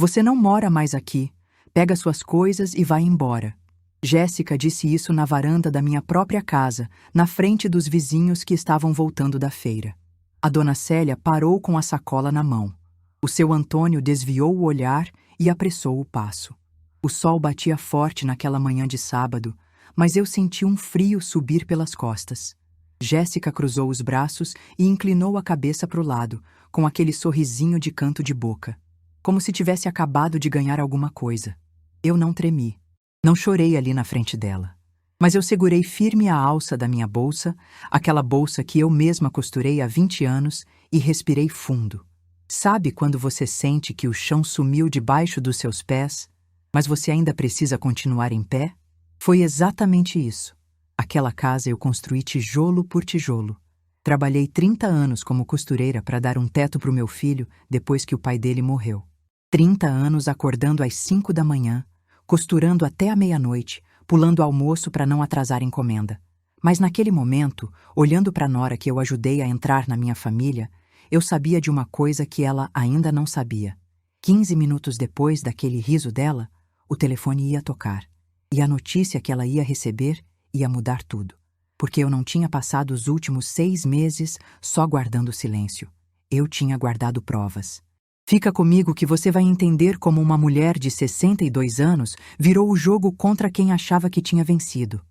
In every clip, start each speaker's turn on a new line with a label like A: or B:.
A: Você não mora mais aqui. Pega suas coisas e vai embora. Jéssica disse isso na varanda da minha própria casa, na frente dos vizinhos que estavam voltando da feira. A dona Célia parou com a sacola na mão. O seu Antônio desviou o olhar e apressou o passo. O sol batia forte naquela manhã de sábado, mas eu senti um frio subir pelas costas. Jéssica cruzou os braços e inclinou a cabeça para o lado, com aquele sorrisinho de canto de boca, como se tivesse acabado de ganhar alguma coisa. Eu não tremi. Não chorei ali na frente dela. Mas eu segurei firme a alça da minha bolsa, aquela bolsa que eu mesma costurei há 20 anos, e respirei fundo. Sabe quando você sente que o chão sumiu debaixo dos seus pés, mas você ainda precisa continuar em pé? Foi exatamente isso. Aquela casa eu construí tijolo por tijolo. Trabalhei 30 anos como costureira para dar um teto para o meu filho depois que o pai dele morreu. 30 anos acordando às 5 da manhã, costurando até a meia-noite, pulando almoço para não atrasar encomenda. Mas naquele momento, olhando para a nora que eu ajudei a entrar na minha família, eu sabia de uma coisa que ela ainda não sabia. 15 minutos depois daquele riso dela, o telefone ia tocar. E a notícia que ela ia receber ia mudar tudo. Porque eu não tinha passado os últimos 6 meses só guardando silêncio. Eu tinha guardado provas. Fica comigo que você vai entender como uma mulher de 62 anos virou o jogo contra quem achava que tinha vencido.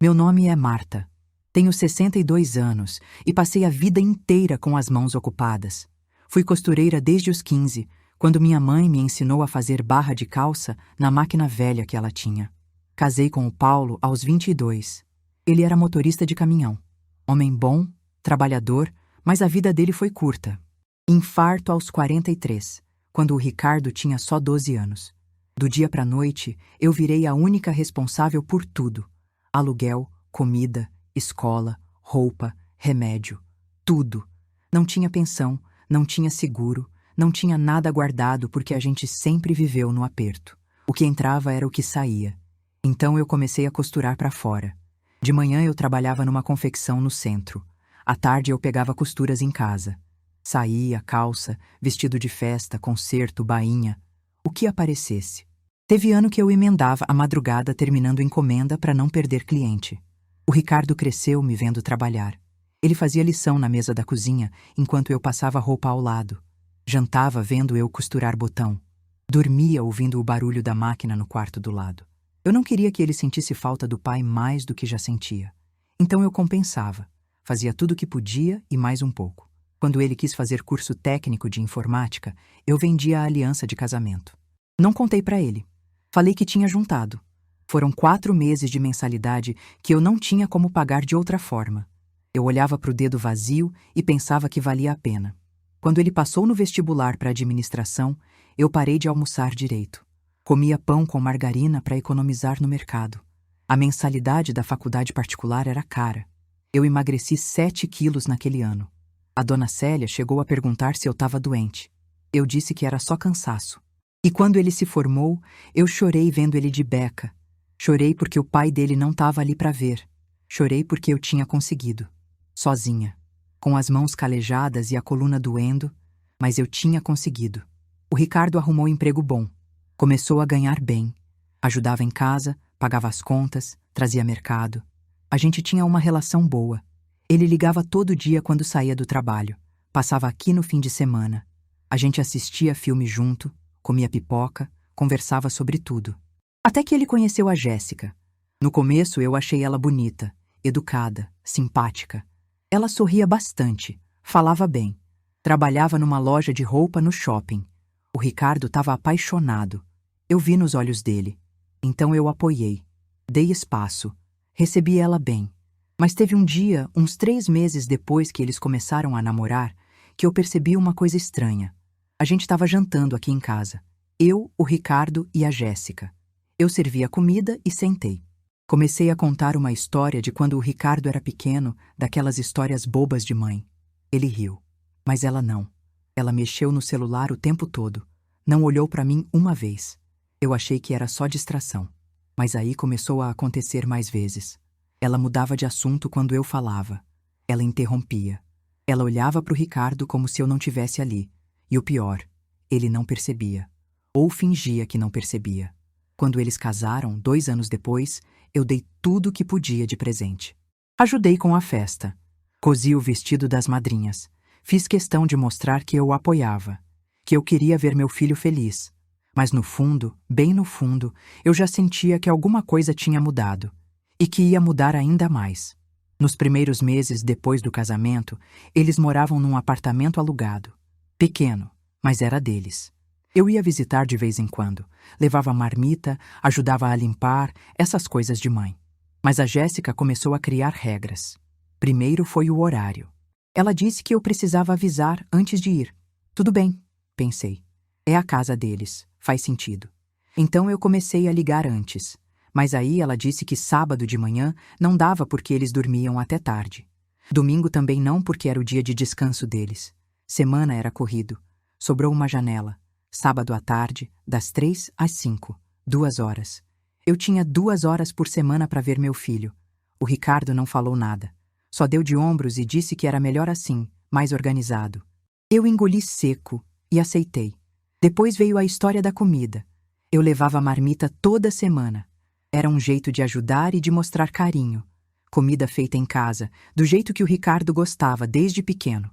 A: Meu nome é Marta. Tenho 62 anos e passei a vida inteira com as mãos ocupadas. Fui costureira desde os 15, quando minha mãe me ensinou a fazer barra de calça na máquina velha que ela tinha. Casei com o Paulo aos 22. Ele era motorista de caminhão. Homem bom, trabalhador, mas a vida dele foi curta. Infarto aos 43, quando o Ricardo tinha só 12 anos. Do dia para a noite, eu virei a única responsável por tudo. Aluguel, comida, escola, roupa, remédio. Tudo. Não tinha pensão, não tinha seguro, não tinha nada guardado porque a gente sempre viveu no aperto. O que entrava era o que saía. Então eu comecei a costurar para fora. De manhã eu trabalhava numa confecção no centro. À tarde eu pegava costuras em casa. Saía, calça, vestido de festa, concerto, bainha. O que aparecesse. Teve ano que eu emendava a madrugada terminando encomenda para não perder cliente. O Ricardo cresceu me vendo trabalhar. Ele fazia lição na mesa da cozinha enquanto eu passava roupa ao lado. Jantava vendo eu costurar botão. Dormia ouvindo o barulho da máquina no quarto do lado. Eu não queria que ele sentisse falta do pai mais do que já sentia. Então eu compensava. Fazia tudo o que podia e mais um pouco. Quando ele quis fazer curso técnico de informática, eu vendia a aliança de casamento. Não contei para ele. Falei que tinha juntado. Foram 4 meses de mensalidade que eu não tinha como pagar de outra forma. Eu olhava para o dedo vazio e pensava que valia a pena. Quando ele passou no vestibular para administração, eu parei de almoçar direito. Comia pão com margarina para economizar no mercado. A mensalidade da faculdade particular era cara. Eu emagreci 7 quilos naquele ano. A dona Célia chegou a perguntar se eu estava doente. Eu disse que era só cansaço. E quando ele se formou, eu chorei vendo ele de beca. Chorei porque o pai dele não estava ali para ver. Chorei porque eu tinha conseguido. Sozinha. Com as mãos calejadas e a coluna doendo, mas eu tinha conseguido. O Ricardo arrumou emprego bom. Começou a ganhar bem. Ajudava em casa, pagava as contas, trazia mercado. A gente tinha uma relação boa. Ele ligava todo dia quando saía do trabalho. Passava aqui no fim de semana. A gente assistia filme junto, comia pipoca, conversava sobre tudo. Até que ele conheceu a Jéssica. No começo eu achei ela bonita, educada, simpática. Ela sorria bastante, falava bem. Trabalhava numa loja de roupa no shopping. O Ricardo estava apaixonado. Eu vi nos olhos dele. Então eu apoiei. Dei espaço. Recebi ela bem. Mas teve um dia, uns 3 meses depois que eles começaram a namorar, que eu percebi uma coisa estranha. A gente estava jantando aqui em casa. Eu, o Ricardo e a Jéssica. Eu servi a comida e sentei. Comecei a contar uma história de quando o Ricardo era pequeno, daquelas histórias bobas de mãe. Ele riu. Mas ela não. Ela mexeu no celular o tempo todo. Não olhou para mim uma vez. Eu achei que era só distração. Mas aí começou a acontecer mais vezes. Ela mudava de assunto quando eu falava. Ela interrompia. Ela olhava para o Ricardo como se eu não tivesse ali. E o pior, ele não percebia. Ou fingia que não percebia. Quando eles casaram, 2 anos depois, eu dei tudo o que podia de presente. Ajudei com a festa. Cosi o vestido das madrinhas. Fiz questão de mostrar que eu o apoiava, que eu queria ver meu filho feliz. Mas no fundo, bem no fundo, eu já sentia que alguma coisa tinha mudado. E que ia mudar ainda mais. Nos primeiros meses depois do casamento, eles moravam num apartamento alugado. Pequeno, mas era deles. Eu ia visitar de vez em quando, levava marmita, ajudava a limpar, essas coisas de mãe. Mas a Jéssica começou a criar regras. Primeiro foi o horário. Ela disse que eu precisava avisar antes de ir. Tudo bem, pensei. É a casa deles, faz sentido. Então eu comecei a ligar antes. Mas aí ela disse que sábado de manhã não dava porque eles dormiam até tarde. Domingo também não porque era o dia de descanso deles. Semana era corrido. Sobrou uma janela. Sábado à tarde, das 3 às 5, 2 horas. Eu tinha 2 horas por semana para ver meu filho. O Ricardo não falou nada. Só deu de ombros e disse que era melhor assim, mais organizado. Eu engoli seco e aceitei. Depois veio a história da comida. Eu levava marmita toda semana. Era um jeito de ajudar e de mostrar carinho. Comida feita em casa, do jeito que o Ricardo gostava desde pequeno.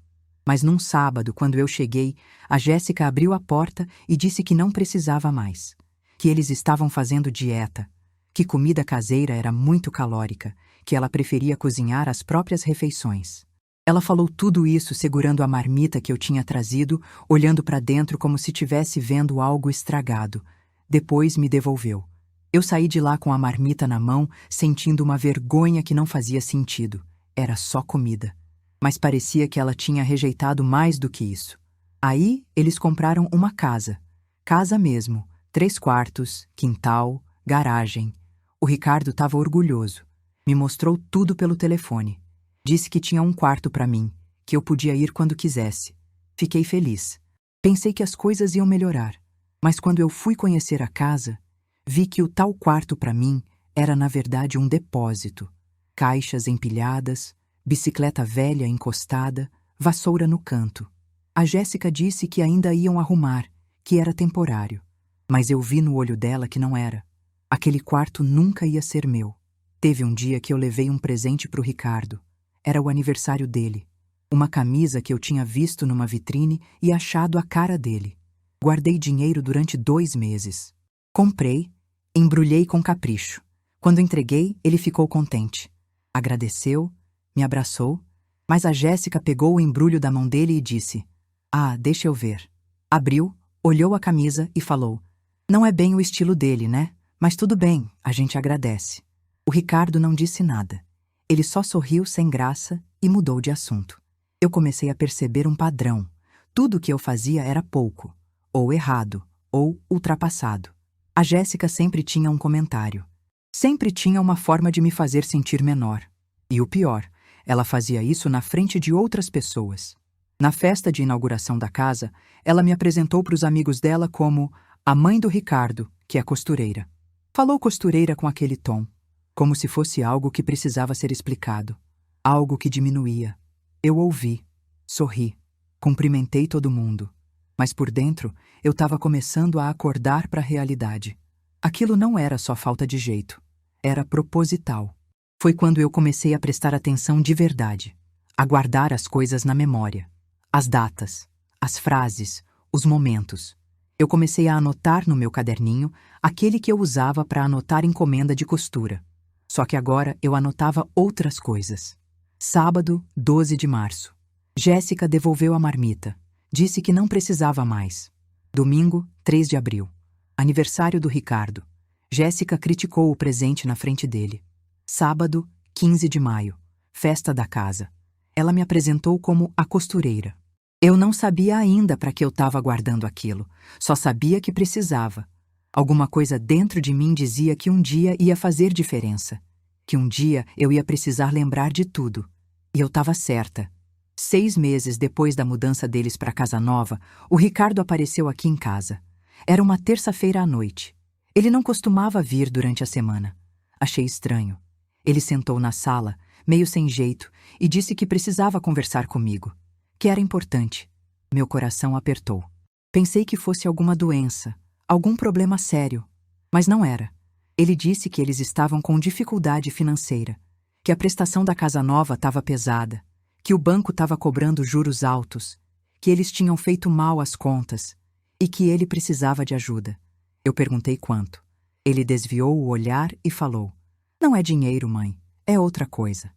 A: Mas num sábado, quando eu cheguei, a Jéssica abriu a porta e disse que não precisava mais. Que eles estavam fazendo dieta. Que comida caseira era muito calórica. Que ela preferia cozinhar as próprias refeições. Ela falou tudo isso segurando a marmita que eu tinha trazido, olhando para dentro como se tivesse vendo algo estragado. Depois me devolveu. Eu saí de lá com a marmita na mão, sentindo uma vergonha que não fazia sentido. Era só comida. Mas parecia que ela tinha rejeitado mais do que isso. Aí, eles compraram uma casa. Casa mesmo. 3 quartos, quintal, garagem. O Ricardo estava orgulhoso. Me mostrou tudo pelo telefone. Disse que tinha um quarto para mim, que eu podia ir quando quisesse. Fiquei feliz. Pensei que as coisas iam melhorar. Mas quando eu fui conhecer a casa, vi que o tal quarto para mim era na verdade um depósito. Caixas empilhadas, bicicleta velha encostada, vassoura no canto. A Jéssica disse que ainda iam arrumar, que era temporário. Mas eu vi no olho dela que não era. Aquele quarto nunca ia ser meu. Teve um dia que eu levei um presente para o Ricardo. Era o aniversário dele. Uma camisa que eu tinha visto numa vitrine e achado a cara dele. Guardei dinheiro durante 2 meses. Comprei, embrulhei com capricho. Quando entreguei, ele ficou contente. Agradeceu, me abraçou, mas a Jéssica pegou o embrulho da mão dele e disse: "Ah, deixa eu ver." Abriu, olhou a camisa e falou: "Não é bem o estilo dele, né? Mas tudo bem, a gente agradece." O Ricardo não disse nada. Ele só sorriu sem graça e mudou de assunto. Eu comecei a perceber um padrão. Tudo o que eu fazia era pouco, ou errado, ou ultrapassado. A Jéssica sempre tinha um comentário. Sempre tinha uma forma de me fazer sentir menor. E o pior, ela fazia isso na frente de outras pessoas. Na festa de inauguração da casa, ela me apresentou para os amigos dela como a mãe do Ricardo, que é costureira. Falou costureira com aquele tom, como se fosse algo que precisava ser explicado, algo que diminuía. Eu ouvi, sorri, cumprimentei todo mundo, mas por dentro eu estava começando a acordar para a realidade. Aquilo não era só falta de jeito, era proposital. Foi quando eu comecei a prestar atenção de verdade, a guardar as coisas na memória, as datas, as frases, os momentos. Eu comecei a anotar no meu caderninho aquele que eu usava para anotar encomenda de costura. Só que agora eu anotava outras coisas. Sábado, 12 de março. Jéssica devolveu a marmita. Disse que não precisava mais. Domingo, 3 de abril. Aniversário do Ricardo. Jéssica criticou o presente na frente dele. Sábado, 15 de maio. Festa da casa. Ela me apresentou como a costureira. Eu não sabia ainda para que eu estava guardando aquilo. Só sabia que precisava. Alguma coisa dentro de mim dizia que um dia ia fazer diferença. Que um dia eu ia precisar lembrar de tudo. E eu estava certa. 6 meses depois da mudança deles para a casa nova, o Ricardo apareceu aqui em casa. Era uma terça-feira à noite. Ele não costumava vir durante a semana. Achei estranho. Ele sentou na sala, meio sem jeito, e disse que precisava conversar comigo. Que era importante. Meu coração apertou. Pensei que fosse alguma doença, algum problema sério. Mas não era. Ele disse que eles estavam com dificuldade financeira, que a prestação da casa nova estava pesada, que o banco estava cobrando juros altos, que eles tinham feito mal às contas e que ele precisava de ajuda. Eu perguntei quanto. Ele desviou o olhar e falou: "Não é dinheiro, mãe, é outra coisa."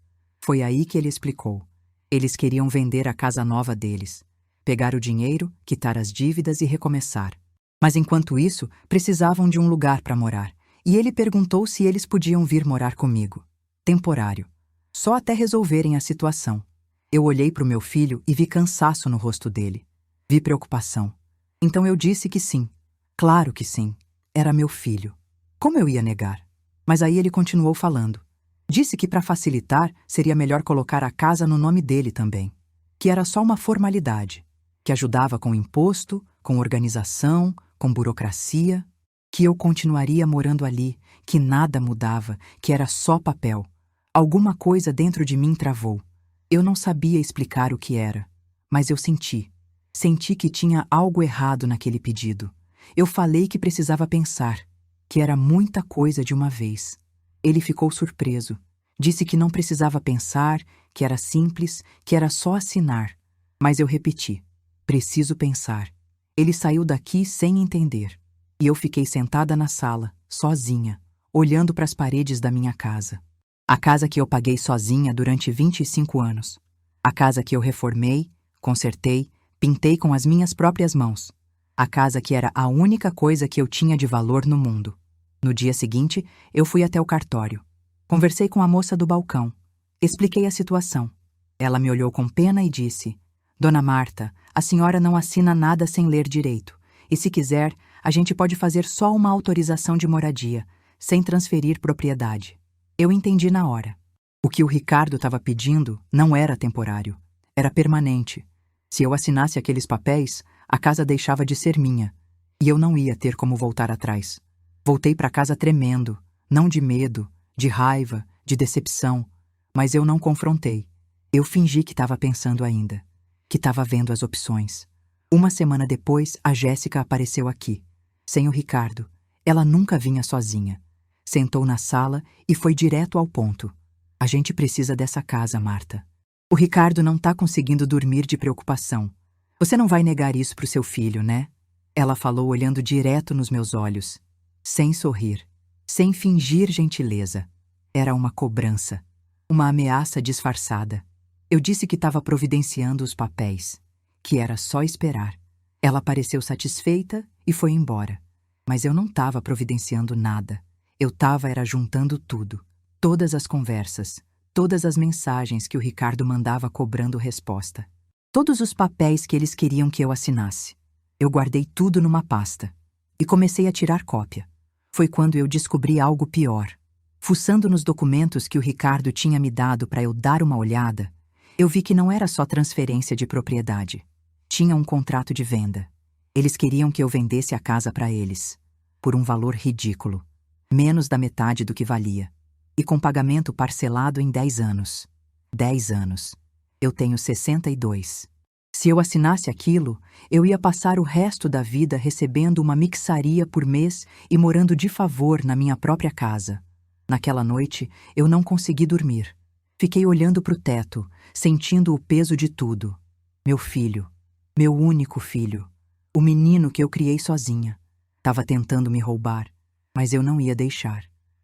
A: Foi aí que ele explicou. Eles queriam vender a casa nova deles, pegar o dinheiro, quitar as dívidas e recomeçar. Mas enquanto isso, precisavam de um lugar para morar, e ele perguntou se eles podiam vir morar comigo. Temporário. Só até resolverem a situação. Eu olhei para o meu filho e vi cansaço no rosto dele. Vi preocupação. Então eu disse que sim. Claro que sim. Era meu filho. Como eu ia negar? Mas aí ele continuou falando. Disse que para facilitar, seria melhor colocar a casa no nome dele também. Que era só uma formalidade. Que ajudava com imposto, com organização, com burocracia. Que eu continuaria morando ali, que nada mudava, que era só papel. Alguma coisa dentro de mim travou. Eu não sabia explicar o que era, mas eu senti. Senti que tinha algo errado naquele pedido. Eu falei que precisava pensar, que era muita coisa de uma vez. Ele ficou surpreso. Disse que não precisava pensar, que era simples, que era só assinar. Mas eu repeti: preciso pensar. Ele saiu daqui sem entender. E eu fiquei sentada na sala, sozinha, olhando para as paredes da minha casa. A casa que eu paguei sozinha durante 25 anos. A casa que eu reformei, consertei, pintei com as minhas próprias mãos. A casa que era a única coisa que eu tinha de valor no mundo. No dia seguinte, eu fui até o cartório. Conversei com a moça do balcão. Expliquei a situação. Ela me olhou com pena e disse: "Dona Marta, a senhora não assina nada sem ler direito. E se quiser, a gente pode fazer só uma autorização de moradia, sem transferir propriedade." Eu entendi na hora. O que o Ricardo estava pedindo não era temporário, era permanente. Se eu assinasse aqueles papéis, a casa deixava de ser minha, e eu não ia ter como voltar atrás. Voltei para casa tremendo, não de medo, de raiva, de decepção, mas eu não confrontei. Eu fingi que estava pensando ainda, que estava vendo as opções. Uma semana depois, a Jéssica apareceu aqui, sem o Ricardo. Ela nunca vinha sozinha. Sentou na sala e foi direto ao ponto. "A gente precisa dessa casa, Marta. O Ricardo não está conseguindo dormir de preocupação. Você não vai negar isso para o seu filho, né?" Ela falou olhando direto nos meus olhos, sem sorrir, sem fingir gentileza. Era uma cobrança, uma ameaça disfarçada. Eu disse que estava providenciando os papéis, que era só esperar. Ela pareceu satisfeita e foi embora. Mas eu não estava providenciando nada. Eu era juntando tudo. Todas as conversas, todas as mensagens que o Ricardo mandava cobrando resposta. Todos os papéis que eles queriam que eu assinasse. Eu guardei tudo numa pasta. E comecei a tirar cópia. Foi quando eu descobri algo pior. Fuçando nos documentos que o Ricardo tinha me dado para eu dar uma olhada, eu vi que não era só transferência de propriedade. Tinha um contrato de venda. Eles queriam que eu vendesse a casa para eles, por um valor ridículo. Menos da metade do que valia. E com pagamento parcelado em 10 anos. 10 anos. Eu tenho 62. Se eu assinasse aquilo, eu ia passar o resto da vida recebendo uma mixaria por mês e morando de favor na minha própria casa. Naquela noite, eu não consegui dormir. Fiquei olhando para o teto, sentindo o peso de tudo. Meu filho. Meu único filho. O menino que eu criei sozinha. Estava tentando me roubar. Mas eu não ia deixar.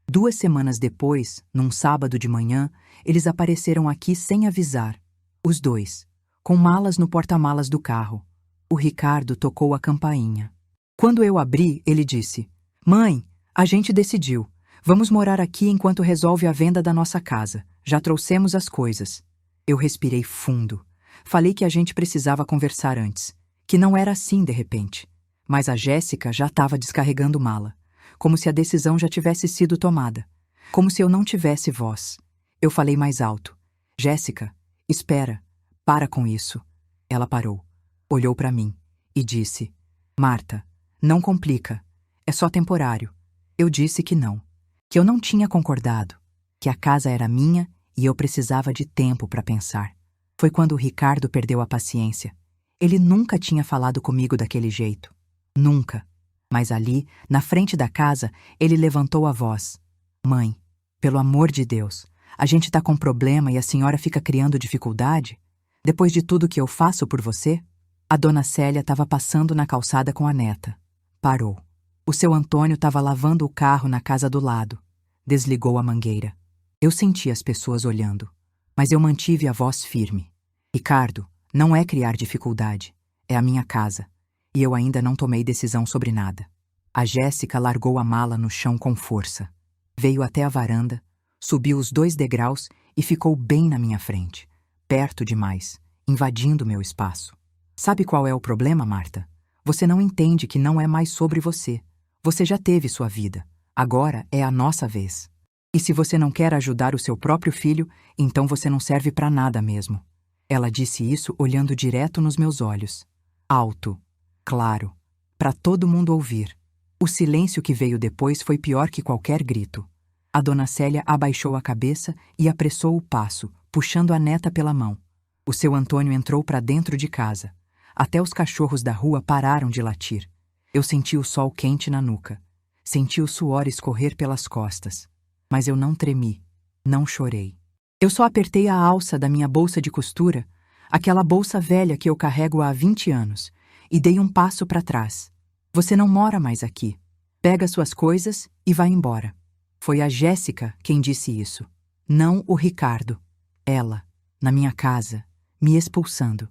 A: 2 semanas depois, num sábado de manhã, eles apareceram aqui sem avisar. Os dois, com malas no porta-malas do carro. O Ricardo tocou a campainha. Quando eu abri, ele disse: "Mãe, a gente decidiu. Vamos morar aqui enquanto resolve a venda da nossa casa. Já trouxemos as coisas." Eu respirei fundo. Falei que a gente precisava conversar antes. Que não era assim de repente. Mas a Jéssica já estava descarregando mala. Como se a decisão já tivesse sido tomada. Como se eu não tivesse voz. Eu falei mais alto: "Jéssica, espera, para com isso." Ela parou, olhou para mim e disse: "Marta, não complica, é só temporário." Eu disse que não, que eu não tinha concordado, que a casa era minha e eu precisava de tempo para pensar. Foi quando o Ricardo perdeu a paciência. Ele nunca tinha falado comigo daquele jeito. Nunca. Mas ali, na frente da casa, ele levantou a voz. Mãe, pelo amor de Deus, a gente tá com problema e a senhora fica criando dificuldade? Depois de tudo que eu faço por você? A dona Célia estava passando na calçada com a neta. Parou. O seu Antônio estava lavando o carro na casa do lado. Desligou a mangueira. Eu senti as pessoas olhando, mas eu mantive a voz firme. Ricardo, não é criar dificuldade. É a minha casa. E eu ainda não tomei decisão sobre nada. A Jéssica largou a mala no chão com força. Veio até a varanda, subiu os 2 degraus e ficou bem na minha frente, perto demais, invadindo meu espaço. Sabe qual é o problema, Marta? Você não entende que não é mais sobre você. Você já teve sua vida. Agora é a nossa vez. E se você não quer ajudar o seu próprio filho, então você não serve para nada mesmo. Ela disse isso olhando direto nos meus olhos. Alto, claro, para todo mundo ouvir. O silêncio que veio depois foi pior que qualquer grito. A dona Célia abaixou a cabeça e apressou o passo, puxando a neta pela mão. O seu Antônio entrou para dentro de casa. Até os cachorros da rua pararam de latir. Eu senti o sol quente na nuca. Senti o suor escorrer pelas costas. Mas eu não tremi, não chorei. Eu só apertei a alça da minha bolsa de costura, aquela bolsa velha que eu carrego há 20 anos, e dei um passo para trás. Você não mora mais aqui. Pega suas coisas e vai embora. Foi a Jéssica quem disse isso, não o Ricardo. Ela, na minha casa, me expulsando.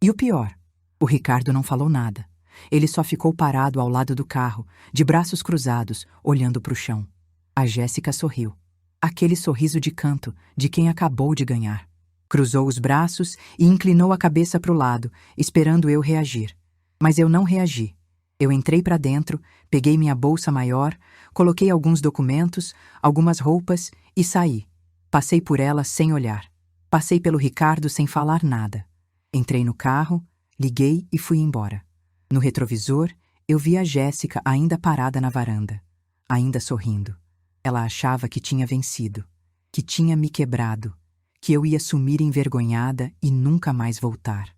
A: E o pior, o Ricardo não falou nada. Ele só ficou parado ao lado do carro, de braços cruzados, olhando para o chão. A Jéssica sorriu. Aquele sorriso de canto, de quem acabou de ganhar. Cruzou os braços e inclinou a cabeça para o lado, esperando eu reagir. Mas eu não reagi. Eu entrei para dentro, peguei minha bolsa maior, coloquei alguns documentos, algumas roupas e saí. Passei por ela sem olhar. Passei pelo Ricardo sem falar nada. Entrei no carro, liguei e fui embora. No retrovisor, eu vi a Jéssica ainda parada na varanda, ainda sorrindo. Ela achava que tinha vencido, que tinha me quebrado, que eu ia sumir envergonhada e nunca mais voltar.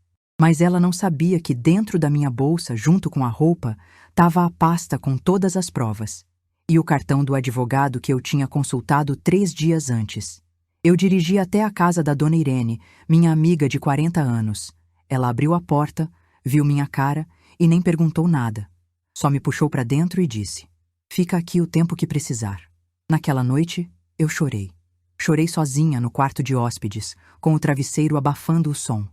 A: Mas ela não sabia que dentro da minha bolsa, junto com a roupa, estava a pasta com todas as provas e o cartão do advogado que eu tinha consultado 3 dias antes. Eu dirigi até a casa da dona Irene, minha amiga de 40 anos. Ela abriu a porta, viu minha cara e nem perguntou nada. Só me puxou para dentro e disse: "Fica aqui o tempo que precisar." Naquela noite, eu chorei. Chorei sozinha no quarto de hóspedes, com o travesseiro abafando o som.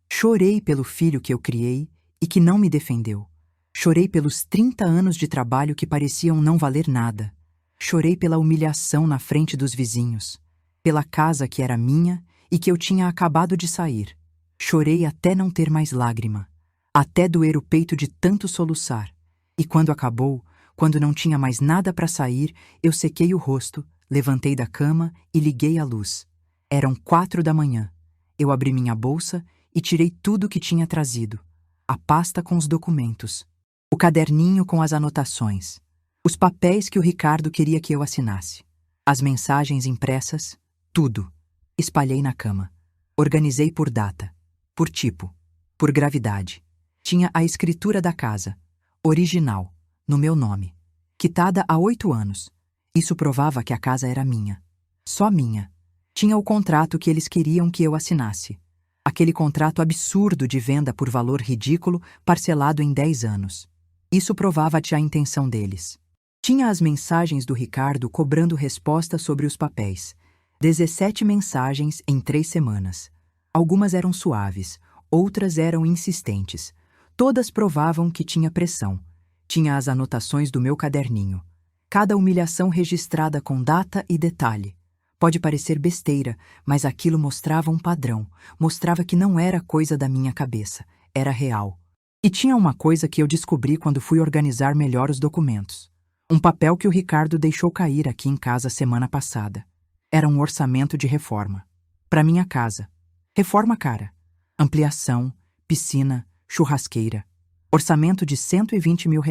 A: Chorei pelo filho que eu criei e que não me defendeu. Chorei pelos 30 anos de trabalho que pareciam não valer nada. Chorei pela humilhação na frente dos vizinhos, pela casa que era minha e que eu tinha acabado de sair. Chorei até não ter mais lágrima, até doer o peito de tanto soluçar. E quando acabou, quando não tinha mais nada para sair, eu sequei o rosto, levantei da cama e liguei a luz. Eram 4 da manhã. Eu abri minha bolsa e tirei tudo que tinha trazido. A pasta com os documentos, o caderninho com as anotações, os papéis que o Ricardo queria que eu assinasse, as mensagens impressas, tudo. Espalhei na cama. Organizei por data, por tipo, por gravidade. Tinha a escritura da casa, original, no meu nome, quitada há 8 anos. Isso provava que a casa era minha. Só minha. Tinha o contrato que eles queriam que eu assinasse. Aquele contrato absurdo de venda por valor ridículo, parcelado em 10 anos. Isso provava-te a intenção deles. Tinha as mensagens do Ricardo cobrando resposta sobre os papéis. 17 mensagens em 3 semanas. Algumas eram suaves, outras eram insistentes. Todas provavam que tinha pressão. Tinha as anotações do meu caderninho. Cada humilhação registrada com data e detalhe. Pode parecer besteira, mas aquilo mostrava um padrão. Mostrava que não era coisa da minha cabeça. Era real. E tinha uma coisa que eu descobri quando fui organizar melhor os documentos. Um papel que o Ricardo deixou cair aqui em casa semana passada. Era um orçamento de reforma. Para minha casa. Reforma cara. Ampliação, piscina, churrasqueira. Orçamento de R$120 mil.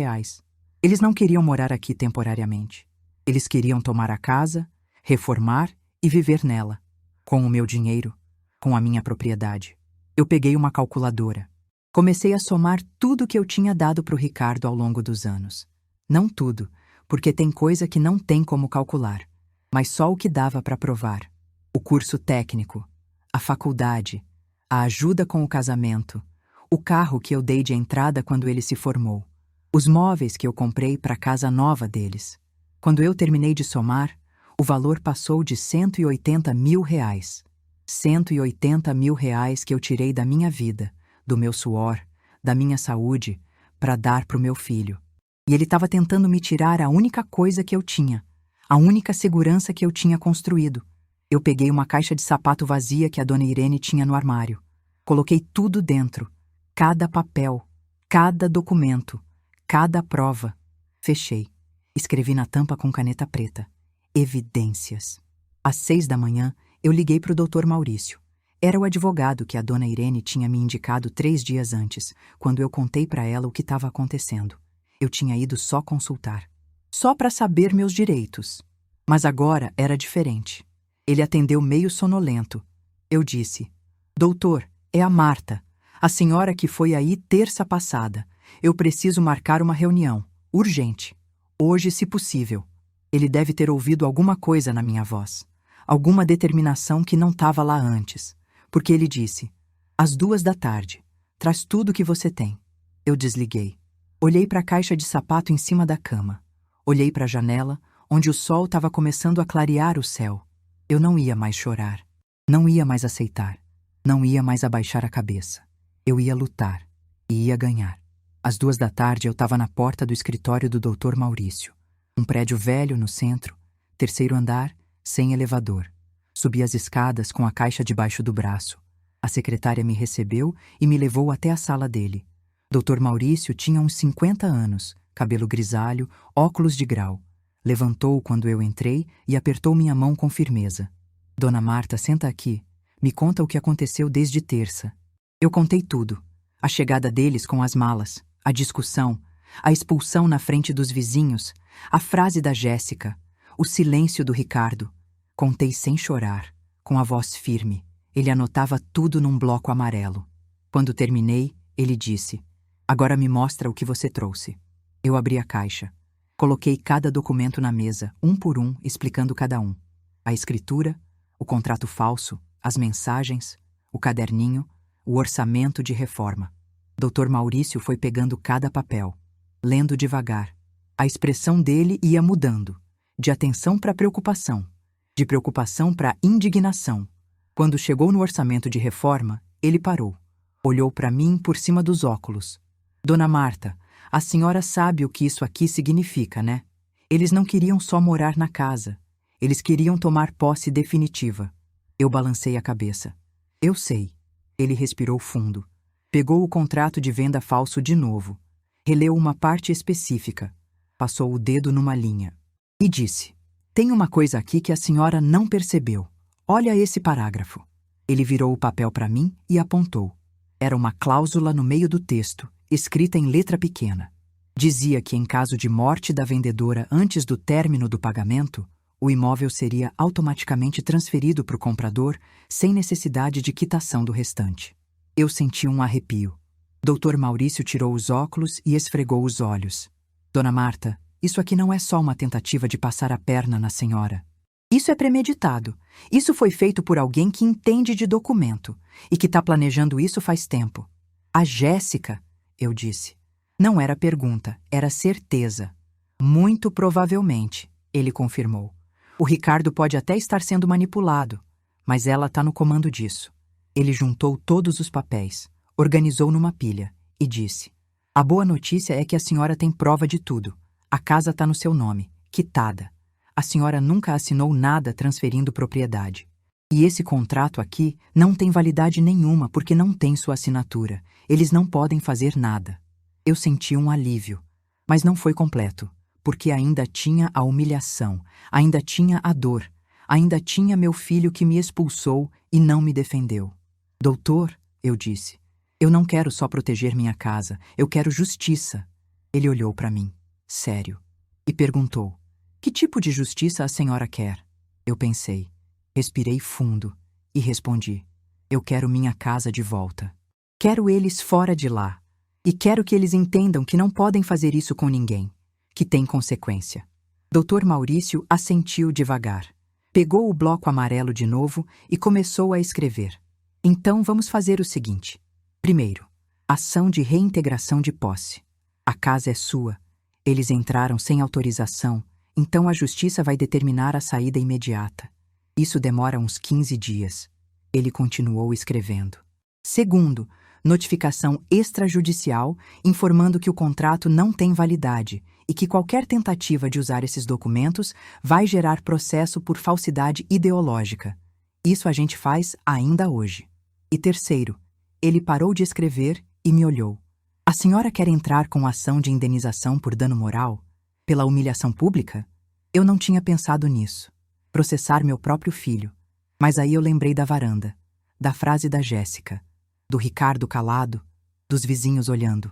A: Eles não queriam morar aqui temporariamente. Eles queriam tomar a casa, reformar e viver nela. Com o meu dinheiro, com a minha propriedade. Eu peguei uma calculadora. Comecei a somar tudo que eu tinha dado para o Ricardo ao longo dos anos. Não tudo, porque tem coisa que não tem como calcular, mas só o que dava para provar. O curso técnico, a faculdade, a ajuda com o casamento, o carro que eu dei de entrada quando ele se formou, os móveis que eu comprei para a casa nova deles. Quando eu terminei de somar, o valor passou de R$ 180 mil. R$ 180 mil que eu tirei da minha vida, do meu suor, da minha saúde, para dar para o meu filho. E ele estava tentando me tirar a única coisa que eu tinha, a única segurança que eu tinha construído. Eu peguei uma caixa de sapato vazia que a dona Irene tinha no armário. Coloquei tudo dentro, cada papel, cada documento, cada prova. Fechei. Escrevi na tampa com caneta preta. Evidências. Às 6 da manhã, eu liguei para o Dr. Maurício. Era o advogado que a dona Irene tinha me indicado 3 dias antes, quando eu contei para ela o que estava acontecendo. Eu tinha ido só consultar. Só para saber meus direitos. Mas agora era diferente. Ele atendeu meio sonolento. Eu disse: Doutor, é a Marta, a senhora que foi aí terça passada. Eu preciso marcar uma reunião, urgente. Hoje, se possível. Ele deve ter ouvido alguma coisa na minha voz. Alguma determinação que não estava lá antes. Porque ele disse: às 2 da tarde. Traz tudo que você tem. Eu desliguei. Olhei para a caixa de sapato em cima da cama. Olhei para a janela, onde o sol estava começando a clarear o céu. Eu não ia mais chorar. Não ia mais aceitar. Não ia mais abaixar a cabeça. Eu ia lutar. E ia ganhar. Às 2 da tarde eu estava na porta do escritório do Dr. Maurício. Um prédio velho no centro, 3º andar, sem elevador. Subi as escadas com a caixa debaixo do braço. A secretária me recebeu e me levou até a sala dele. Dr. Maurício tinha uns 50 anos, cabelo grisalho, óculos de grau. Levantou quando eu entrei e apertou minha mão com firmeza. Dona Marta, senta aqui. Me conta o que aconteceu desde terça. Eu contei tudo. A chegada deles com as malas, a discussão, a expulsão na frente dos vizinhos, a frase da Jéssica, o silêncio do Ricardo. Contei sem chorar, com a voz firme. Ele anotava tudo num bloco amarelo. Quando terminei, ele disse: agora me mostra o que você trouxe. Eu abri a caixa. Coloquei cada documento na mesa, um por um, explicando cada um. A escritura, o contrato falso, as mensagens, o caderninho, o orçamento de reforma. Dr. Maurício foi pegando cada papel, lendo devagar. A expressão dele ia mudando, de atenção para preocupação, de preocupação para indignação. Quando chegou no orçamento de reforma, ele parou. Olhou para mim por cima dos óculos. Dona Marta, a senhora sabe o que isso aqui significa, né? Eles não queriam só morar na casa. Eles queriam tomar posse definitiva. Eu balancei a cabeça. Eu sei. Ele respirou fundo. Pegou o contrato de venda falso de novo. Releu uma parte específica. Passou o dedo numa linha. E disse: tem uma coisa aqui que a senhora não percebeu. Olha esse parágrafo. Ele virou o papel para mim e apontou. Era uma cláusula no meio do texto, escrita em letra pequena. Dizia que, em caso de morte da vendedora antes do término do pagamento, o imóvel seria automaticamente transferido para o comprador sem necessidade de quitação do restante. Eu senti um arrepio. Dr. Maurício tirou os óculos e esfregou os olhos. Dona Marta, isso aqui não é só uma tentativa de passar a perna na senhora. Isso é premeditado. Isso foi feito por alguém que entende de documento e que está planejando isso faz tempo. A Jéssica, eu disse. Não era pergunta, era certeza. Muito provavelmente, ele confirmou. O Ricardo pode até estar sendo manipulado, mas ela está no comando disso. Ele juntou todos os papéis, organizou numa pilha e disse: a boa notícia é que a senhora tem prova de tudo. A casa está no seu nome, quitada. A senhora nunca assinou nada transferindo propriedade. E esse contrato aqui não tem validade nenhuma porque não tem sua assinatura. Eles não podem fazer nada. Eu senti um alívio, mas não foi completo, porque ainda tinha a humilhação, ainda tinha a dor, ainda tinha meu filho que me expulsou e não me defendeu. Doutor, eu disse, eu não quero só proteger minha casa, eu quero justiça. Ele olhou para mim, sério, e perguntou: que tipo de justiça a senhora quer? Eu pensei, respirei fundo e respondi: eu quero minha casa de volta. Quero eles fora de lá. E quero que eles entendam que não podem fazer isso com ninguém. que tem consequência. Dr. Maurício assentiu devagar. Pegou o bloco amarelo de novo e começou a escrever. Então vamos fazer o seguinte. Primeiro, ação de reintegração de posse. A casa é sua. Eles entraram sem autorização, então a justiça vai determinar a saída imediata. Isso demora uns 15 dias. Ele continuou escrevendo. Segundo, notificação extrajudicial informando que o contrato não tem validade e que qualquer tentativa de usar esses documentos vai gerar processo por falsidade ideológica. Isso a gente faz ainda hoje. E terceiro, ele parou de escrever e me olhou. A senhora quer entrar com ação de indenização por dano moral? Pela humilhação pública? Eu não tinha pensado nisso. Processar meu próprio filho. Mas aí eu lembrei da varanda, da frase da Jéssica, do Ricardo calado, dos vizinhos olhando.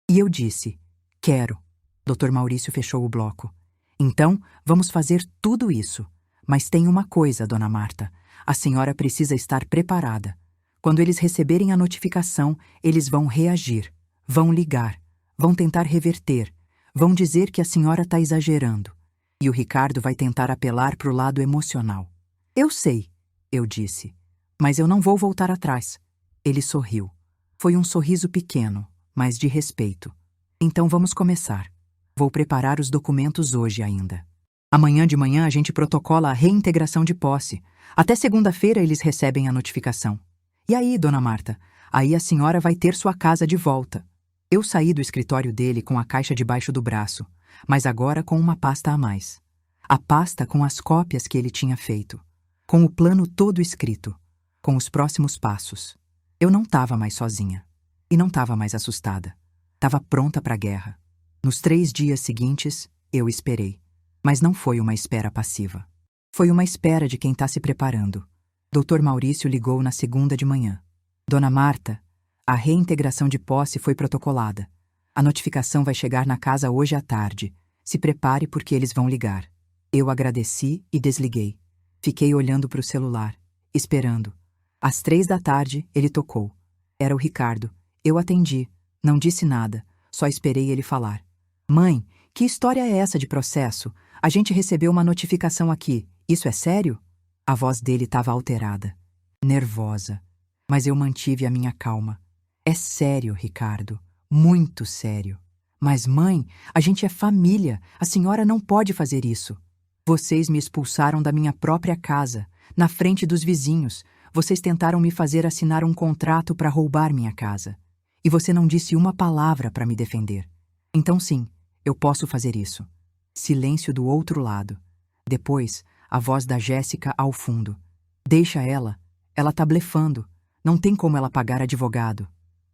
A: E eu disse, quero. Dr. Maurício fechou o bloco. Então, vamos fazer tudo isso. Mas tem uma coisa, dona Marta. A senhora precisa estar preparada. Quando eles receberem a notificação, eles vão reagir, vão ligar, vão tentar reverter, vão dizer que a senhora está exagerando. E o Ricardo vai tentar apelar para o lado emocional. Eu sei, eu disse, mas eu não vou voltar atrás. Ele sorriu. Foi um sorriso pequeno, mas de respeito. Então vamos começar. Vou preparar os documentos hoje ainda. Amanhã de manhã a gente protocola a reintegração de posse. Até segunda-feira eles recebem a notificação. E aí, dona Marta, aí a senhora vai ter sua casa de volta. Eu saí do escritório dele com a caixa debaixo do braço, mas agora com uma pasta a mais. A pasta com as cópias que ele tinha feito. Com o plano todo escrito. Com os próximos passos. Eu não estava mais sozinha. E não estava mais assustada. Estava pronta para a guerra. Nos 3 dias seguintes, eu esperei. Mas não foi uma espera passiva. Foi uma espera de quem está se preparando. Dr. Maurício ligou na segunda de manhã. Dona Marta, a reintegração de posse foi protocolada. A notificação vai chegar na casa hoje à tarde. Se prepare porque eles vão ligar. Eu agradeci e desliguei. Fiquei olhando para o celular, esperando. Às 3 da tarde, ele tocou. Era o Ricardo. Eu atendi. Não disse nada. Só esperei ele falar. Mãe, que história é essa de processo? A gente recebeu uma notificação aqui. Isso é sério? A voz dele estava alterada. Nervosa. Mas eu mantive a minha calma. É sério, Ricardo. Muito sério. Mas, mãe, a gente é família. A senhora não pode fazer isso. Vocês me expulsaram da minha própria casa, na frente dos vizinhos. Vocês tentaram me fazer assinar um contrato para roubar minha casa. E você não disse uma palavra para me defender. Então, sim, eu posso fazer isso. Silêncio do outro lado. Depois, a voz da Jéssica ao fundo. Deixa ela. Ela tá blefando. Não tem como ela pagar advogado.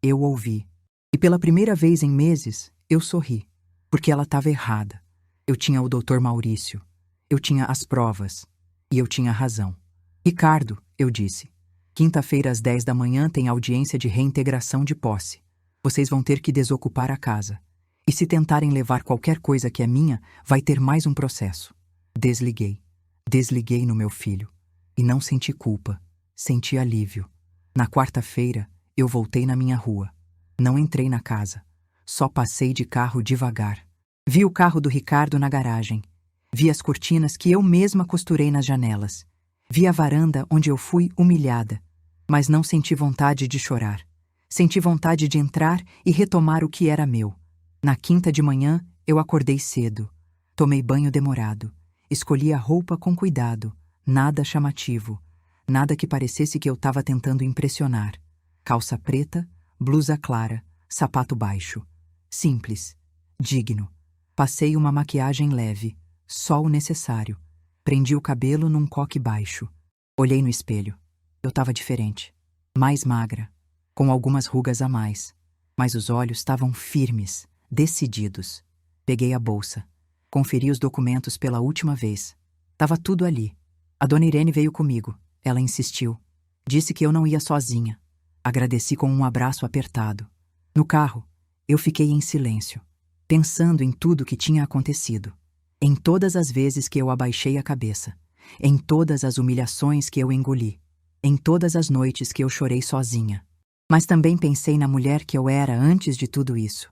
A: Eu ouvi. E pela primeira vez em meses, eu sorri. Porque ela estava errada. Eu tinha o Dr. Maurício. Eu tinha as provas. E eu tinha razão. Ricardo, eu disse. Quinta-feira às 10 da manhã tem audiência de reintegração de posse. Vocês vão ter que desocupar a casa. E se tentarem levar qualquer coisa que é minha, vai ter mais um processo. Desliguei. Desliguei no meu filho. E não senti culpa. Senti alívio. Na quarta-feira, eu voltei na minha rua. Não entrei na casa. Só passei de carro devagar. Vi o carro do Ricardo na garagem. Vi as cortinas que eu mesma costurei nas janelas. Vi a varanda onde eu fui humilhada. Mas não senti vontade de chorar. Senti vontade de entrar e retomar o que era meu. Na quinta de manhã, eu acordei cedo. Tomei banho demorado. Escolhi a roupa com cuidado. Nada chamativo. Nada que parecesse que eu estava tentando impressionar. Calça preta, blusa clara, sapato baixo. Simples. Digno. Passei uma maquiagem leve. Só o necessário. Prendi o cabelo num coque baixo. Olhei no espelho. Eu estava diferente. Mais magra. Com algumas rugas a mais. Mas os olhos estavam firmes, decididos. Peguei a bolsa. Conferi os documentos pela última vez. Tava tudo ali. A dona Irene veio comigo. Ela insistiu. Disse que eu não ia sozinha. Agradeci com um abraço apertado. No carro, eu fiquei em silêncio, pensando em tudo que tinha acontecido. Em todas as vezes que eu abaixei a cabeça. Em todas as humilhações que eu engoli. Em todas as noites que eu chorei sozinha. Mas também pensei na mulher que eu era antes de tudo isso.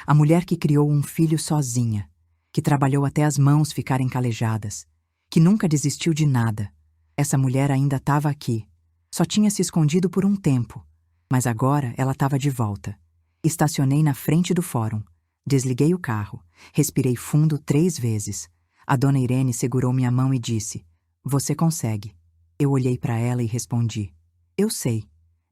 A: A mulher que criou um filho sozinha. que trabalhou até as mãos ficarem calejadas, que nunca desistiu de nada. Essa mulher ainda estava aqui. Só tinha se escondido por um tempo, mas agora ela estava de volta. Estacionei na frente do fórum. Desliguei o carro. Respirei fundo 3 vezes. A dona Irene segurou minha mão e disse: "Você consegue." Eu olhei para ela e respondi: "Eu sei."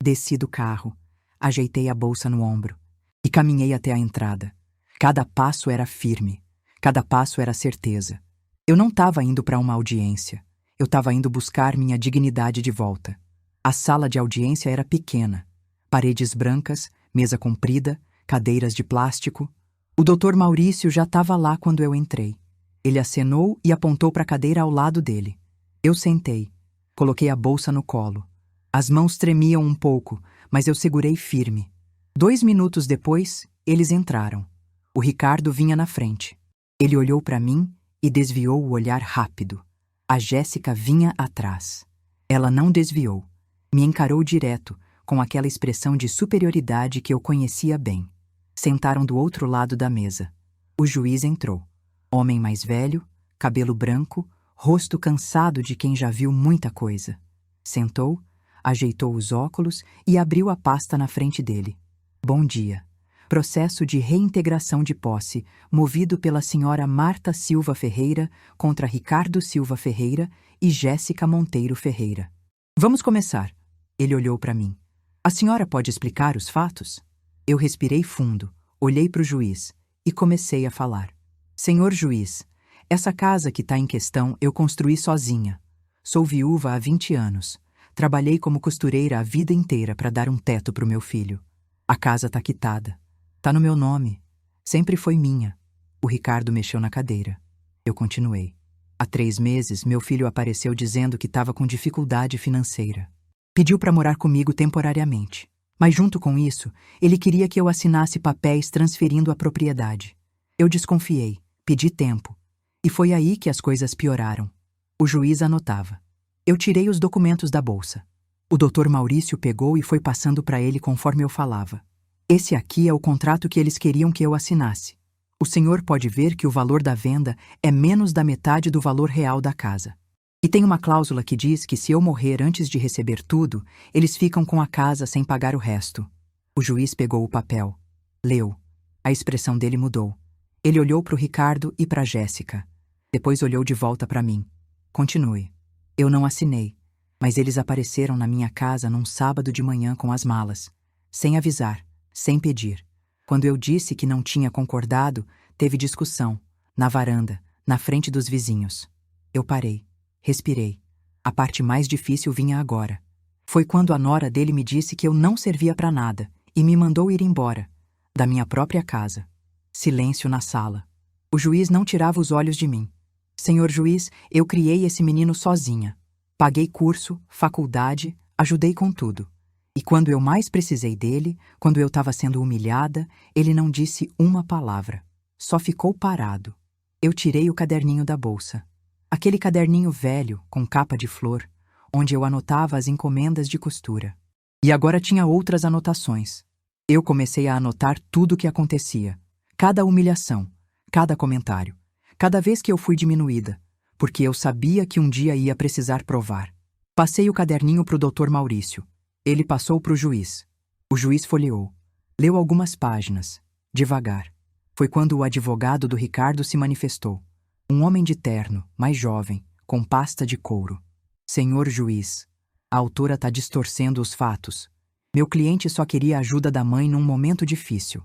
A: Desci do carro. Ajeitei a bolsa no ombro e caminhei até a entrada. Cada passo era firme. Cada passo era certeza. Eu não estava indo para uma audiência. Eu estava indo buscar minha dignidade de volta. A sala de audiência era pequena. Paredes brancas, mesa comprida, cadeiras de plástico. O Dr. Maurício já estava lá quando eu entrei. Ele acenou e apontou para a cadeira ao lado dele. Eu sentei. Coloquei a bolsa no colo. As mãos tremiam um pouco, mas eu segurei firme. 2 minutos depois, eles entraram. O Ricardo vinha na frente. Ele olhou para mim e desviou o olhar rápido. A Jéssica vinha atrás. Ela não desviou. Me encarou direto, com aquela expressão de superioridade que eu conhecia bem. Sentaram do outro lado da mesa. O juiz entrou. Homem mais velho, cabelo branco, rosto cansado de quem já viu muita coisa. Sentou, ajeitou os óculos e abriu a pasta na frente dele. "Bom dia. Processo de reintegração de posse, movido pela senhora Marta Silva Ferreira contra Ricardo Silva Ferreira e Jéssica Monteiro Ferreira. Vamos começar." Ele olhou para mim. "A senhora pode explicar os fatos?" Eu respirei fundo, olhei para o juiz e comecei a falar. "Senhor juiz, essa casa que está em questão eu construí sozinha. Sou viúva há 20 anos. Trabalhei como costureira a vida inteira para dar um teto para o meu filho. A casa está quitada. Tá no meu nome. Sempre foi minha." O Ricardo mexeu na cadeira. Eu continuei. "Há 3 meses, meu filho apareceu dizendo que estava com dificuldade financeira. Pediu para morar comigo temporariamente. Mas junto com isso, ele queria que eu assinasse papéis transferindo a propriedade. Eu desconfiei, pedi tempo. E foi aí que as coisas pioraram." O juiz anotava. Eu tirei os documentos da bolsa. O Dr. Maurício pegou e foi passando para ele conforme eu falava. "Esse aqui é o contrato que eles queriam que eu assinasse. O senhor pode ver que o valor da venda é menos da metade do valor real da casa. E tem uma cláusula que diz que se eu morrer antes de receber tudo, eles ficam com a casa sem pagar o resto." O juiz pegou o papel. Leu. A expressão dele mudou. Ele olhou para o Ricardo e para a Jéssica. Depois olhou de volta para mim. "Continue." Eu não assinei, mas eles apareceram na minha casa num sábado de manhã com as malas, sem avisar, sem pedir. Quando eu disse que não tinha concordado, teve discussão, na varanda, na frente dos vizinhos. Eu parei, respirei. A parte mais difícil vinha agora. Foi quando a nora dele me disse que eu não servia para nada e me mandou ir embora, da minha própria casa. Silêncio na sala. O juiz não tirava os olhos de mim. "Senhor juiz, eu criei esse menino sozinha. Paguei curso, faculdade, ajudei com tudo. E quando eu mais precisei dele, quando eu estava sendo humilhada, ele não disse uma palavra. Só ficou parado." Eu tirei o caderninho da bolsa. Aquele caderninho velho, com capa de flor, onde eu anotava as encomendas de costura. E agora tinha outras anotações. Eu comecei a anotar tudo o que acontecia. Cada humilhação, cada comentário. Cada vez que eu fui diminuída, porque eu sabia que um dia ia precisar provar. Passei o caderninho para o Dr. Maurício. Ele passou para o juiz. O juiz folheou. Leu algumas páginas, devagar. Foi quando o advogado do Ricardo se manifestou. Um homem de terno, mais jovem, com pasta de couro. "Senhor juiz, a autora está distorcendo os fatos. Meu cliente só queria a ajuda da mãe num momento difícil.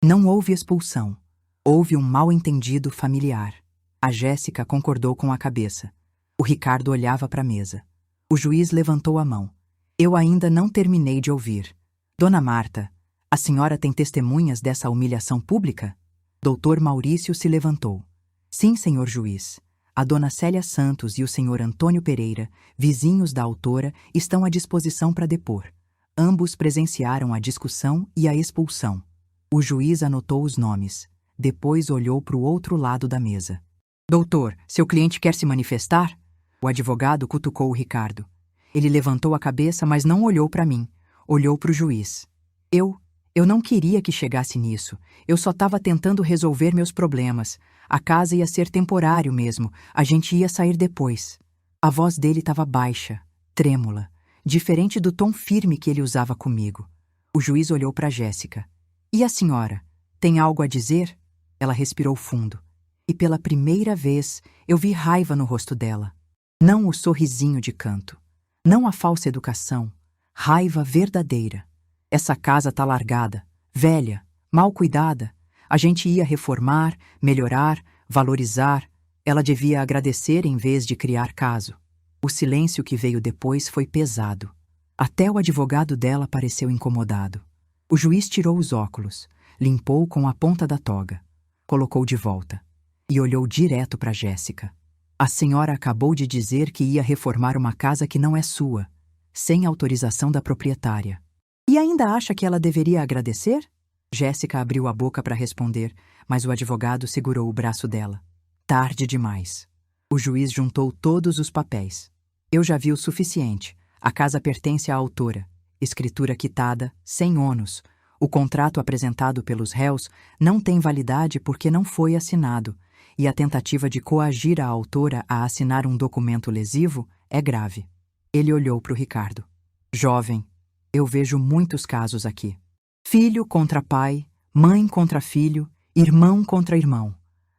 A: Não houve expulsão. Houve um mal-entendido familiar." A Jéssica concordou com a cabeça. O Ricardo olhava para a mesa. O juiz levantou a mão. Eu ainda não terminei de ouvir. "Dona Marta, a senhora tem testemunhas dessa humilhação pública?" Dr. Maurício se levantou. "Sim, senhor juiz. A dona Célia Santos e o senhor Antônio Pereira, vizinhos da autora, estão à disposição para depor. Ambos presenciaram a discussão e a expulsão." O juiz anotou os nomes. Depois olhou para o outro lado da mesa. "Doutor, seu cliente quer se manifestar?" O advogado cutucou o Ricardo. Ele levantou a cabeça, mas não olhou para mim. Olhou para o juiz. Eu Eu não queria que chegasse nisso. Eu só estava tentando resolver meus problemas. A casa ia ser temporário mesmo. A gente ia sair depois. A voz dele estava baixa, trêmula, diferente do tom firme que ele usava comigo. O juiz olhou para Jéssica. E a senhora? Tem algo a dizer? Ela respirou fundo. E pela primeira vez eu vi raiva no rosto dela. Não o sorrisinho de canto. Não a falsa educação. Raiva verdadeira. Essa casa tá largada, velha, mal cuidada. A gente ia reformar, melhorar, valorizar. Ela devia agradecer em vez de criar caso. O silêncio que veio depois foi pesado. Até o advogado dela pareceu incomodado. O juiz tirou os óculos, limpou com a ponta da toga, colocou de volta e olhou direto para Jéssica. A senhora acabou de dizer que ia reformar uma casa que não é sua, sem autorização da proprietária. E ainda acha que ela deveria agradecer? Jéssica abriu a boca para responder, mas o advogado segurou o braço dela. Tarde demais. O juiz juntou todos os papéis. Eu já vi o suficiente. A casa pertence à autora. Escritura quitada, sem ônus. O contrato apresentado pelos réus não tem validade porque não foi assinado, e a tentativa de coagir a autora a assinar um documento lesivo é grave. Ele olhou para o Ricardo. Jovem, eu vejo muitos casos aqui. Filho contra pai, mãe contra filho, irmão contra irmão.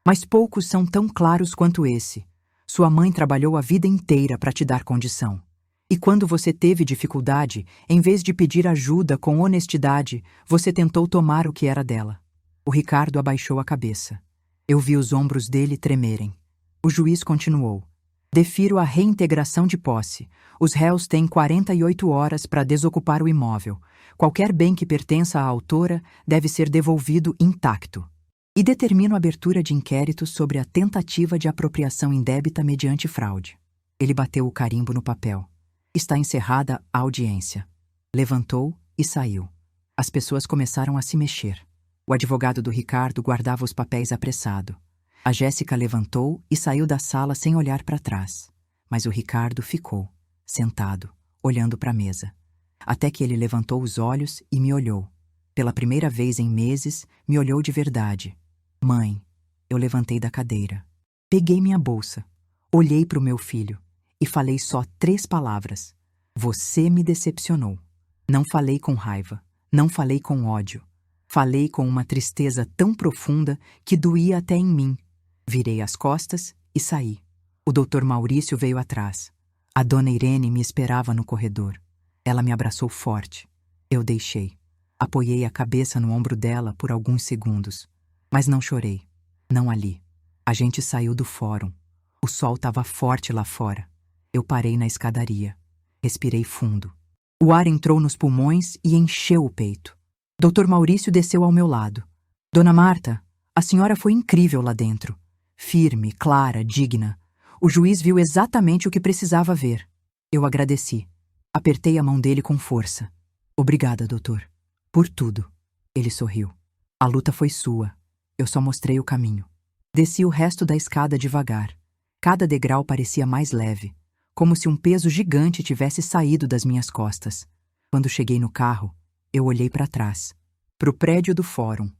A: Mas poucos são tão claros quanto esse. Sua mãe trabalhou a vida inteira para te dar condição. E quando você teve dificuldade, em vez de pedir ajuda com honestidade, você tentou tomar o que era dela. O Ricardo abaixou a cabeça. Eu vi os ombros dele tremerem. O juiz continuou. Defiro a reintegração de posse. Os réus têm 48 horas para desocupar o imóvel. Qualquer bem que pertença à autora deve ser devolvido intacto. E determino a abertura de inquérito sobre a tentativa de apropriação indébita mediante fraude. Ele bateu o carimbo no papel. Está encerrada a audiência. Levantou e saiu. As pessoas começaram a se mexer. O advogado do Ricardo guardava os papéis apressado. A Jéssica levantou e saiu da sala sem olhar para trás. Mas o Ricardo ficou, sentado, olhando para a mesa. Até que ele levantou os olhos e me olhou. Pela primeira vez em meses, me olhou de verdade. Mãe, eu levantei da cadeira. Peguei minha bolsa, olhei para o meu filho e falei só 3 palavras. Você me decepcionou. Não falei com raiva, não falei com ódio. Falei com uma tristeza tão profunda que doía até em mim. Virei as costas e saí. O Dr. Maurício veio atrás. A dona Irene me esperava no corredor. Ela me abraçou forte. Eu deixei. Apoiei a cabeça no ombro dela por alguns segundos. Mas não chorei. Não ali. A gente saiu do fórum. O sol estava forte lá fora. Eu parei na escadaria. Respirei fundo. O ar entrou nos pulmões e encheu o peito. Dr. Maurício desceu ao meu lado. Dona Marta, a senhora foi incrível lá dentro. Firme, clara, digna. O juiz viu exatamente o que precisava ver. Eu agradeci. Apertei a mão dele com força. Obrigada, doutor. Por tudo. Ele sorriu. A luta foi sua. Eu só mostrei o caminho. Desci o resto da escada devagar. Cada degrau parecia mais leve, como se um peso gigante tivesse saído das minhas costas. Quando cheguei no carro, eu olhei para trás, para o prédio do fórum,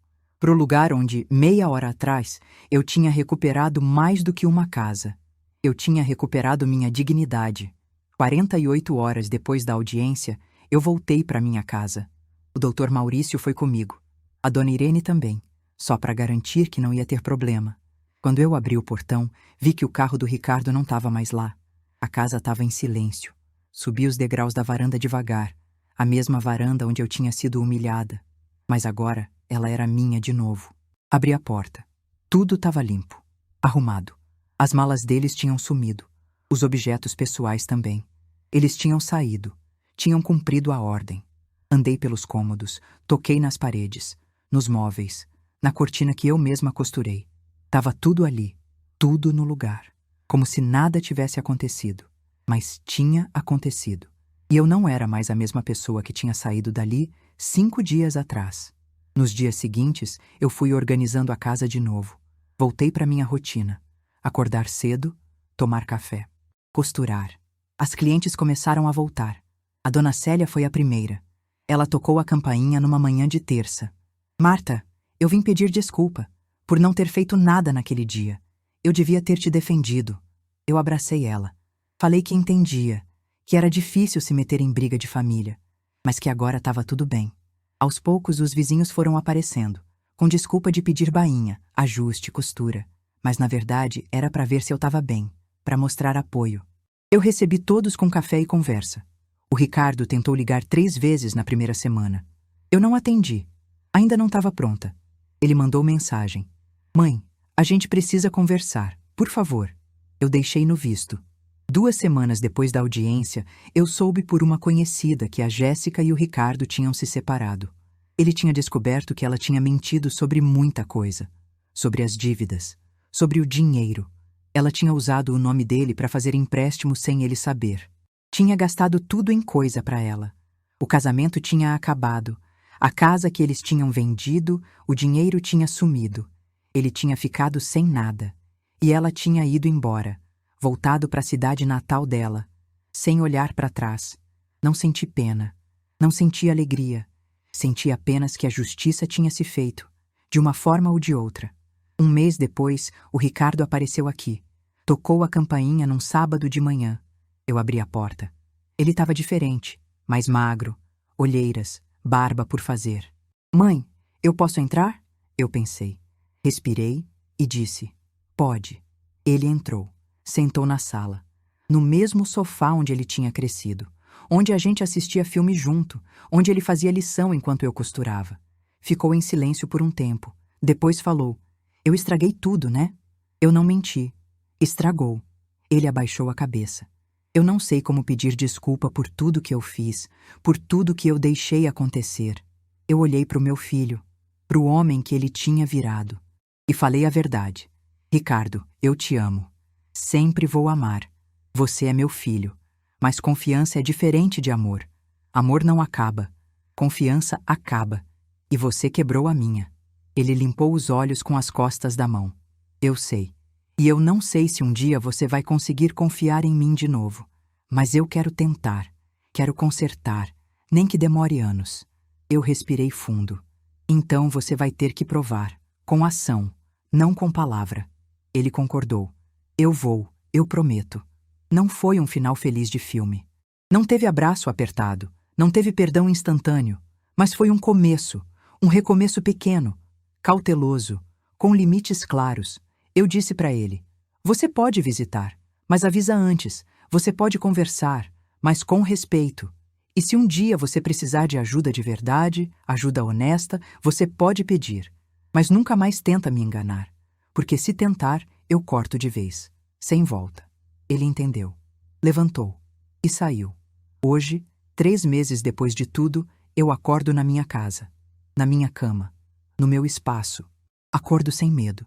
A: para o lugar onde, meia hora atrás, eu tinha recuperado mais do que uma casa. Eu tinha recuperado minha dignidade. 48 horas depois da audiência, eu voltei para minha casa. O Dr. Maurício foi comigo. A dona Irene também, só para garantir que não ia ter problema. Quando eu abri o portão, vi que o carro do Ricardo não estava mais lá. A casa estava em silêncio. Subi os degraus da varanda devagar, a mesma varanda onde eu tinha sido humilhada. Mas agora ela era minha de novo. Abri a porta. Tudo estava limpo, arrumado. As malas deles tinham sumido. Os objetos pessoais também. Eles tinham saído. Tinham cumprido a ordem. Andei pelos cômodos, toquei nas paredes, nos móveis, na cortina que eu mesma costurei. Tava tudo ali, tudo no lugar. Como se nada tivesse acontecido. Mas tinha acontecido. E eu não era mais a mesma pessoa que tinha saído dali 5 dias atrás. Nos dias seguintes, eu fui organizando a casa de novo. Voltei para minha rotina. Acordar cedo, tomar café, costurar. As clientes começaram a voltar. A dona Célia foi a primeira. Ela tocou a campainha numa manhã de terça. Marta, eu vim pedir desculpa por não ter feito nada naquele dia. Eu devia ter te defendido. Eu abracei ela. Falei que entendia, que era difícil se meter em briga de família, mas que agora estava tudo bem. Aos poucos os vizinhos foram aparecendo, com desculpa de pedir bainha, ajuste, costura. Mas na verdade era para ver se eu estava bem, para mostrar apoio. Eu recebi todos com café e conversa. O Ricardo tentou ligar 3 vezes na primeira semana. Eu não atendi. Ainda não estava pronta. Ele mandou mensagem. Mãe, a gente precisa conversar, por favor. Eu deixei no visto. 2 semanas depois da audiência, eu soube por uma conhecida que a Jéssica e o Ricardo tinham se separado. Ele tinha descoberto que ela tinha mentido sobre muita coisa. Sobre as dívidas. Sobre o dinheiro. Ela tinha usado o nome dele para fazer empréstimo sem ele saber. Tinha gastado tudo em coisa para ela. O casamento tinha acabado. A casa que eles tinham vendido, o dinheiro tinha sumido. Ele tinha ficado sem nada. E ela tinha ido embora, voltado para a cidade natal dela, sem olhar para trás. Não senti pena. Não senti alegria. Senti apenas que a justiça tinha se feito, de uma forma ou de outra. 1 mês depois, o Ricardo apareceu aqui. Tocou a campainha num sábado de manhã. Eu abri a porta. Ele estava diferente, mais magro, olheiras, barba por fazer. Mãe, eu posso entrar? Eu pensei. Respirei e disse, pode. Ele entrou, sentou na sala, no mesmo sofá onde ele tinha crescido, onde a gente assistia filme junto, onde ele fazia lição enquanto eu costurava. Ficou em silêncio por um tempo. Depois falou, eu estraguei tudo, né? Eu não menti. Estragou. Ele abaixou a cabeça. Eu não sei como pedir desculpa por tudo que eu fiz, por tudo que eu deixei acontecer. Eu olhei para o meu filho, para o homem que ele tinha virado, e falei a verdade. Ricardo, eu te amo. Sempre vou amar. Você é meu filho. Mas confiança é diferente de amor. Amor não acaba. Confiança acaba. E você quebrou a minha. Ele limpou os olhos com as costas da mão. Eu sei. E eu não sei se um dia você vai conseguir confiar em mim de novo. Mas eu quero tentar. Quero consertar. Nem que demore anos. Eu respirei fundo. Então você vai ter que provar. Com ação. Não com palavra. Ele concordou. Eu vou. Eu prometo. Não foi um final feliz de filme. Não teve abraço apertado. Não teve perdão instantâneo. Mas foi um começo. Um recomeço pequeno. Cauteloso. Com limites claros. Eu disse para ele, você pode visitar, mas avisa antes, você pode conversar, mas com respeito. E se um dia você precisar de ajuda de verdade, ajuda honesta, você pode pedir. Mas nunca mais tenta me enganar, porque se tentar, eu corto de vez, sem volta. Ele entendeu, levantou e saiu. Hoje, 3 meses depois de tudo, eu acordo na minha casa, na minha cama, no meu espaço. Acordo sem medo.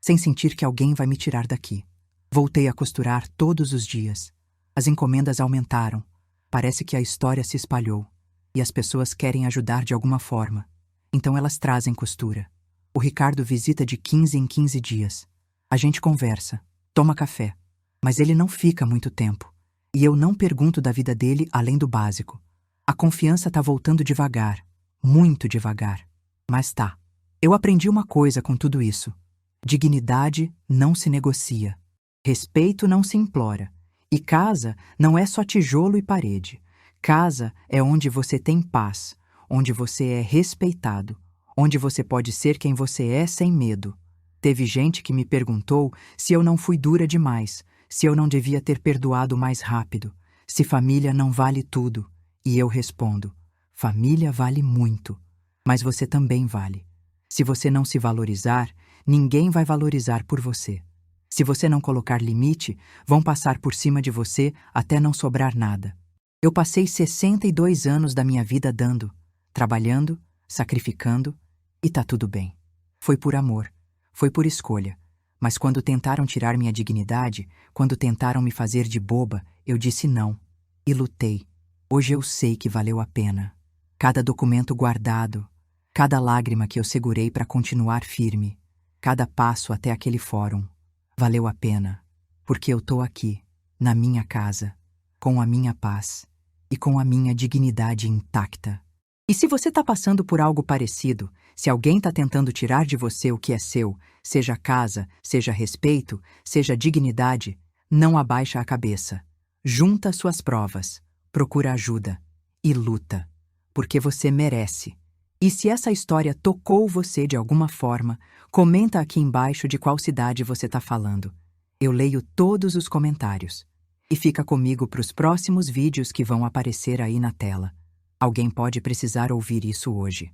A: Sem sentir que alguém vai me tirar daqui. Voltei a costurar todos os dias. As encomendas aumentaram. Parece que a história se espalhou. E as pessoas querem ajudar de alguma forma. Então elas trazem costura. O Ricardo visita de 15 em 15 dias. A gente conversa, toma café. Mas ele não fica muito tempo. E eu não pergunto da vida dele além do básico. A confiança tá voltando devagar. Muito devagar. Mas tá. Eu aprendi uma coisa com tudo isso. Dignidade não se negocia. Respeito não se implora. E casa não é só tijolo e parede. Casa é onde você tem paz, onde você é respeitado, onde você pode ser quem você é sem medo. Teve gente que me perguntou se eu não fui dura demais, se eu não devia ter perdoado mais rápido, se família não vale tudo. E eu respondo, família vale muito, mas você também vale. Se você não se valorizar, ninguém vai valorizar por você. Se você não colocar limite, vão passar por cima de você até não sobrar nada. Eu passei 62 anos da minha vida dando, trabalhando, sacrificando, e tá tudo bem. Foi por amor, foi por escolha. Mas quando tentaram tirar minha dignidade, quando tentaram me fazer de boba, eu disse não. E lutei. Hoje eu sei que valeu a pena. Cada documento guardado, cada lágrima que eu segurei para continuar firme, cada passo até aquele fórum, valeu a pena, porque eu tô aqui, na minha casa, com a minha paz e com a minha dignidade intacta. E se você está passando por algo parecido, se alguém está tentando tirar de você o que é seu, seja casa, seja respeito, seja dignidade, não abaixa a cabeça. Junta suas provas, procura ajuda e luta, porque você merece. E se essa história tocou você de alguma forma, comenta aqui embaixo de qual cidade você está falando. Eu leio todos os comentários. E fica comigo para os próximos vídeos que vão aparecer aí na tela. Alguém pode precisar ouvir isso hoje.